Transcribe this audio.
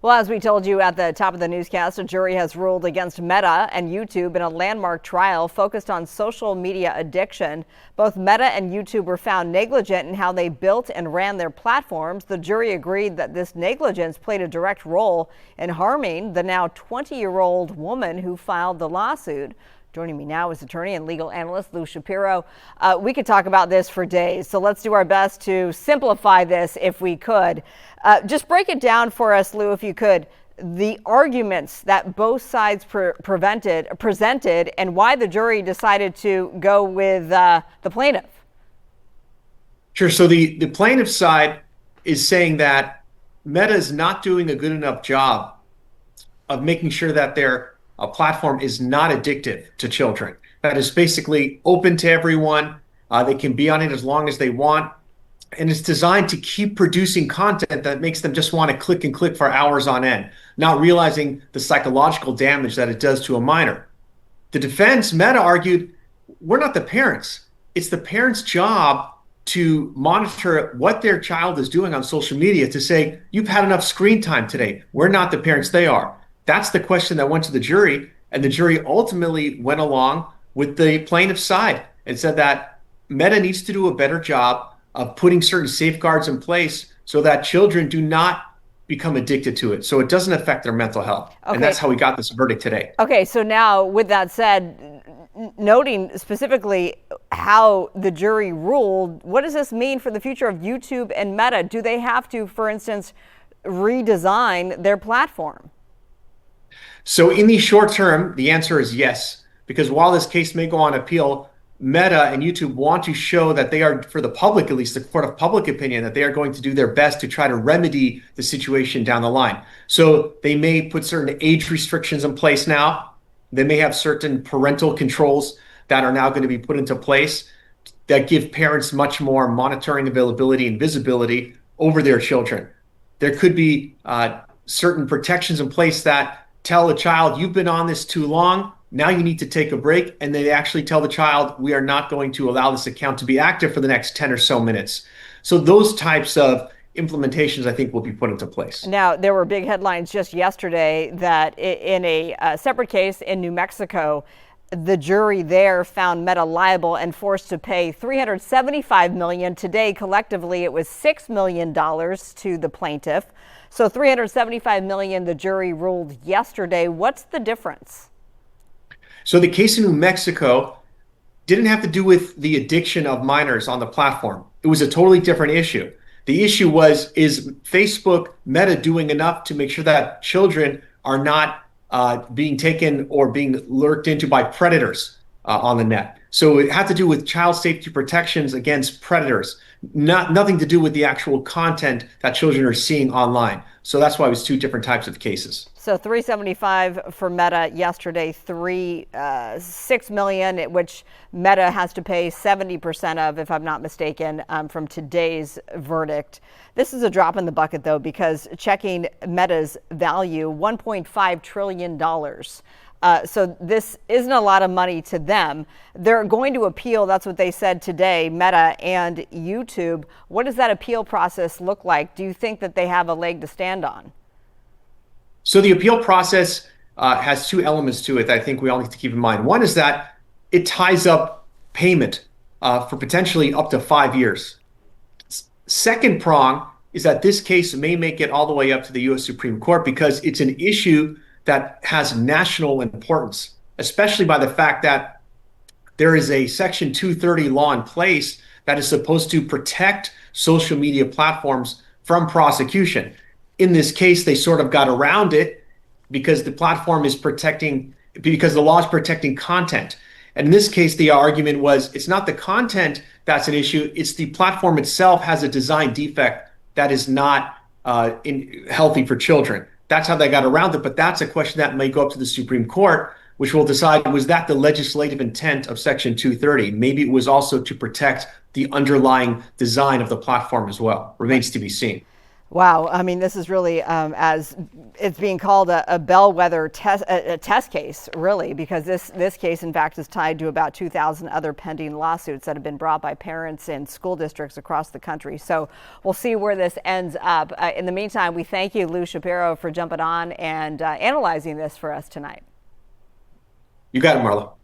Well, as we told you at the top of the newscast, a jury has ruled against Meta and YouTube in a landmark trial focused on social media addiction. Both Meta and YouTube were found negligent in how they built and ran their platforms. The jury agreed that this negligence played a direct role in harming the now 20-year-old woman who filed the lawsuit. Joining me now is attorney and legal analyst Lou Shapiro. We could talk about this for days, so let's do our best to simplify this if we could. Just break it down for us, Lou, if you could, the arguments that both sides presented and why the jury decided to go with the plaintiff. Sure. So the plaintiff side is saying that Meta is not doing a good enough job of making sure that their platform is not addictive to children. That is basically open to everyone. They can be on it as long as they want. And it's designed to keep producing content that makes them just want to click and click for hours on end, not realizing the psychological damage that it does to a minor. The defense, Meta, argued, we're not the parents. It's the parents' job to monitor what their child is doing on social media, to say, you've had enough screen time today. We're not the parents, they are. That's the question that went to the jury, and the jury ultimately went along with the plaintiff's side and said that Meta needs to do a better job of putting certain safeguards in place so that children do not become addicted to it, so it doesn't affect their mental health. Okay. And that's how we got this verdict today. Okay, so now with that said, noting specifically how the jury ruled, what does this mean for the future of YouTube and Meta? Do they have to, for instance, redesign their platform? So in the short term, the answer is yes, because while this case may go on appeal, Meta and YouTube want to show that they are, for the public, at least the court of public opinion, that they are going to do their best to try to remedy the situation down the line. So they may put certain age restrictions in place now. They may have certain parental controls that are now going to be put into place that give parents much more monitoring availability and visibility over their children. There could be certain protections in place that tell a child, you've been on this too long, now you need to take a break, and they actually tell the child, we are not going to allow this account to be active for the next 10 or so minutes. So those types of implementations, I think, will be put into place. Now, there were big headlines just yesterday that in a separate case in New Mexico, the jury there found Meta liable and forced to pay $375 million. Today, collectively, it was $6 million to the plaintiff. So $375 million, the jury ruled yesterday. What's the difference? So the case in New Mexico didn't have to do with the addiction of minors on the platform. It was a totally different issue. The issue was, is Facebook, Meta doing enough to make sure that children are not being taken or being lurked into by predators on the net? So it had to do with child safety protections against predators, nothing to do with the actual content that children are seeing online. So that's why it was two different types of cases. So $375 for Meta yesterday, $6 million, which Meta has to pay 70% of, if I'm not mistaken, from today's verdict. This is a drop in the bucket, though, because checking Meta's value, $1.5 trillion. So this isn't a lot of money to them. They're going to appeal. That's what they said today, Meta and YouTube. What does that appeal process look like? Do you think that they have a leg to stand on? So the appeal process has two elements to it that I think we all need to keep in mind. One is that it ties up payment for potentially up to 5 years. Second prong is that this case may make it all the way up to the U.S. Supreme Court because it's an issue that has national importance, especially by the fact that there is a Section 230 law in place that is supposed to protect social media platforms from prosecution. In this case, they sort of got around it because the platform is protecting, because the law is protecting content. And in this case, the argument was it's not the content that's an issue, it's the platform itself has a design defect that is not healthy for children. That's how they got around it, but that's a question that may go up to the Supreme Court, which will decide, was that the legislative intent of Section 230? Maybe it was also to protect the underlying design of the platform as well. Remains to be seen. Wow. I mean, this is really, as it's being called a bellwether test, a test case, really, because this case, in fact, is tied to about 2,000 other pending lawsuits that have been brought by parents in school districts across the country. So we'll see where this ends up. In the meantime, we thank you, Lou Shapiro, for jumping on and analyzing this for us tonight. You got it, Marla.